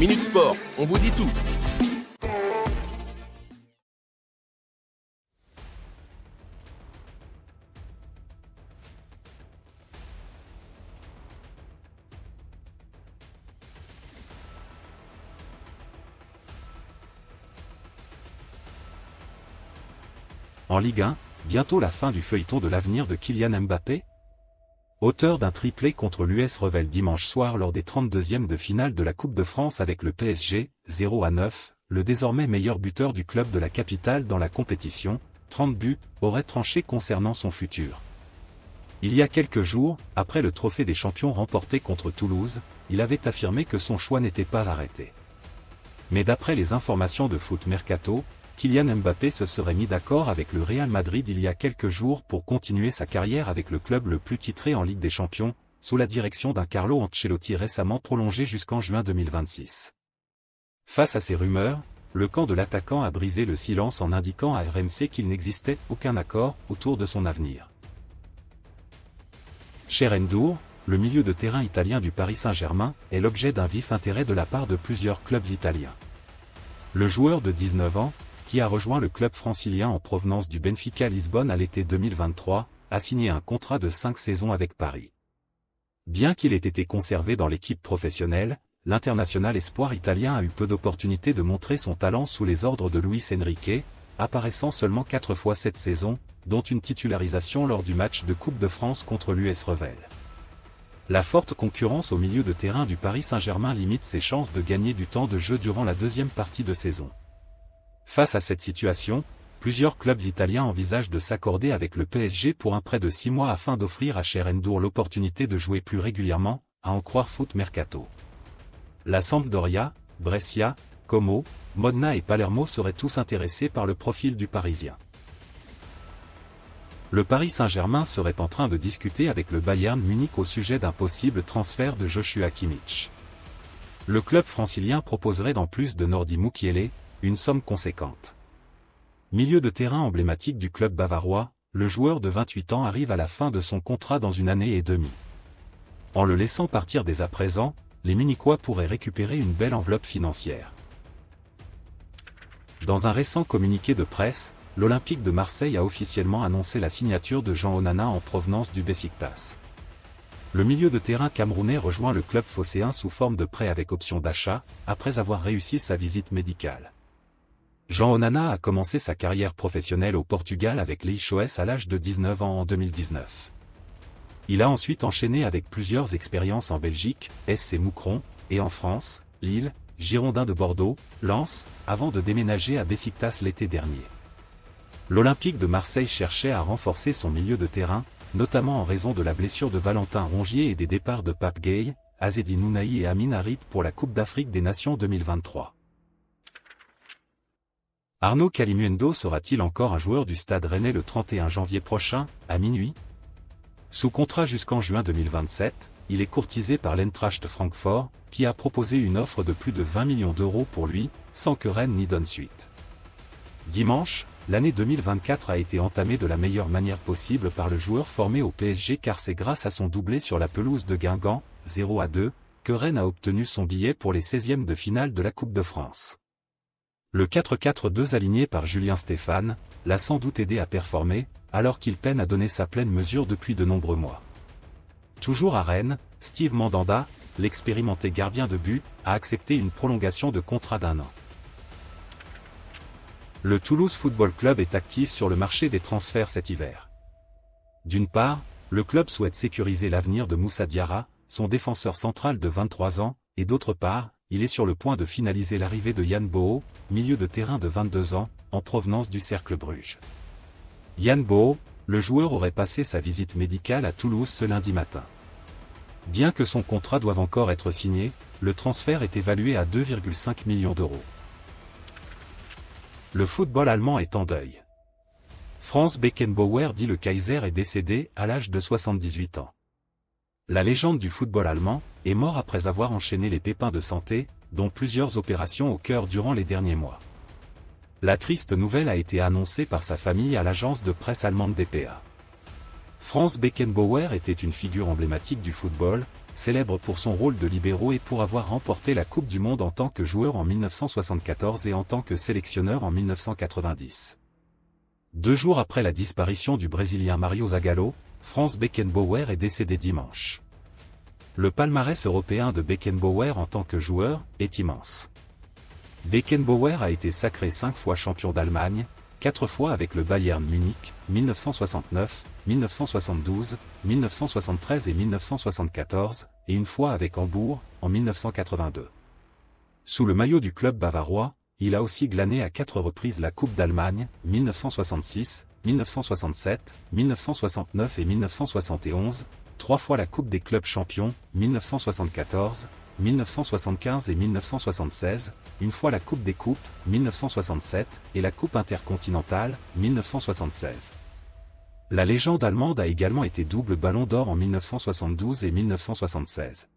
Minute Sport, on vous dit tout. En Ligue 1, bientôt la fin du feuilleton de l'avenir de Kylian Mbappé? Auteur d'un triplé contre l'US Revel dimanche soir lors des 32e de finale de la Coupe de France avec le PSG, 0-9, le désormais meilleur buteur du club de la capitale dans la compétition, 30 buts, aurait tranché concernant son futur. Il y a quelques jours, après le trophée des champions remporté contre Toulouse, il avait affirmé que son choix n'était pas arrêté. Mais d'après les informations de Foot Mercato, Kylian Mbappé se serait mis d'accord avec le Real Madrid il y a quelques jours pour continuer sa carrière avec le club le plus titré en Ligue des Champions, sous la direction d'un Carlo Ancelotti récemment prolongé jusqu'en juin 2026. Face à ces rumeurs, le camp de l'attaquant a brisé le silence en indiquant à RMC qu'il n'existait aucun accord autour de son avenir. Cher N'Dour, le milieu de terrain italien du Paris Saint-Germain, est l'objet d'un vif intérêt de la part de plusieurs clubs italiens. Le joueur de 19 ans, qui a rejoint le club francilien en provenance du Benfica Lisbonne à l'été 2023, a signé un contrat de 5 saisons avec Paris. Bien qu'il ait été conservé dans l'équipe professionnelle, l'international espoir italien a eu peu d'opportunités de montrer son talent sous les ordres de Luis Enrique, apparaissant seulement 4 fois cette saison, dont une titularisation lors du match de Coupe de France contre l'US Revel. La forte concurrence au milieu de terrain du Paris Saint-Germain limite ses chances de gagner du temps de jeu durant la deuxième partie de saison. Face à cette situation, plusieurs clubs italiens envisagent de s'accorder avec le PSG pour un prêt de 6 mois afin d'offrir à Cher N'Dour l'opportunité de jouer plus régulièrement, à en croire Foot Mercato. La Sampdoria, Brescia, Como, Modena et Palermo seraient tous intéressés par le profil du Parisien. Le Paris Saint-Germain serait en train de discuter avec le Bayern Munich au sujet d'un possible transfert de Joshua Kimmich. Le club francilien proposerait en plus de Nordi Mukiele, une somme conséquente. Milieu de terrain emblématique du club bavarois, le joueur de 28 ans arrive à la fin de son contrat dans 1 année et demie. En le laissant partir dès à présent, les Munichois pourraient récupérer une belle enveloppe financière. Dans un récent communiqué de presse, l'Olympique de Marseille a officiellement annoncé la signature de Jean Onana en provenance du Beşiktaş. Le milieu de terrain camerounais rejoint le club phocéen sous forme de prêt avec option d'achat, après avoir réussi sa visite médicale. Jean Onana a commencé sa carrière professionnelle au Portugal avec l'Eixoès à l'âge de 19 ans en 2019. Il a ensuite enchaîné avec plusieurs expériences en Belgique, SC Moucron, et en France, Lille, Girondins de Bordeaux, Lens, avant de déménager à Beşiktaş l'été dernier. L'Olympique de Marseille cherchait à renforcer son milieu de terrain, notamment en raison de la blessure de Valentin Rongier et des départs de Pape Gueye, Azzedine Ounahi et Amin Harit pour la Coupe d'Afrique des Nations 2023. Arnaud Kalimuendo sera-t-il encore un joueur du Stade Rennais le 31 janvier prochain, à minuit? Sous contrat jusqu'en juin 2027, il est courtisé par l'Eintracht Francfort, qui a proposé une offre de plus de 20 millions d'euros pour lui, sans que Rennes n'y donne suite. Dimanche, l'année 2024 a été entamée de la meilleure manière possible par le joueur formé au PSG car c'est grâce à son doublé sur la pelouse de Guingamp, 0-2, que Rennes a obtenu son billet pour les 16e de finale de la Coupe de France. Le 4-4-2 aligné par Julien Stéphane, l'a sans doute aidé à performer, alors qu'il peine à donner sa pleine mesure depuis de nombreux mois. Toujours à Rennes, Steve Mandanda, l'expérimenté gardien de but, a accepté une prolongation de contrat d'1 an. Le Toulouse Football Club est actif sur le marché des transferts cet hiver. D'une part, le club souhaite sécuriser l'avenir de Moussa Diarra, son défenseur central de 23 ans, et d'autre part, il est sur le point de finaliser l'arrivée de Yann Boho, milieu de terrain de 22 ans, en provenance du Cercle Bruges. Yann Boho, le joueur aurait passé sa visite médicale à Toulouse ce lundi matin. Bien que son contrat doive encore être signé, le transfert est évalué à 2,5 millions d'euros. Le football allemand est en deuil. Franz Beckenbauer dit le Kaiser est décédé à l'âge de 78 ans. La légende du football allemand est mort après avoir enchaîné les pépins de santé, dont plusieurs opérations au cœur durant les derniers mois. La triste nouvelle a été annoncée par sa famille à l'agence de presse allemande dpa. Franz Beckenbauer était une figure emblématique du football, célèbre pour son rôle de libéro et pour avoir remporté la Coupe du Monde en tant que joueur en 1974 et en tant que sélectionneur en 1990. 2 jours après la disparition du Brésilien Mario Zagallo, Franz Beckenbauer est décédé dimanche. Le palmarès européen de Beckenbauer en tant que joueur est immense. Beckenbauer a été sacré 5 fois champion d'Allemagne, 4 fois avec le Bayern Munich, 1969, 1972, 1973 et 1974, et une fois avec Hambourg, en 1982. Sous le maillot du club bavarois, il a aussi glané à 4 reprises la Coupe d'Allemagne, 1966, 1967, 1969 et 1971, 3 fois la Coupe des clubs champions, 1974, 1975 et 1976, une fois la Coupe des Coupes, 1967, et la Coupe intercontinentale, 1976. La légende allemande a également été double ballon d'or en 1972 et 1976.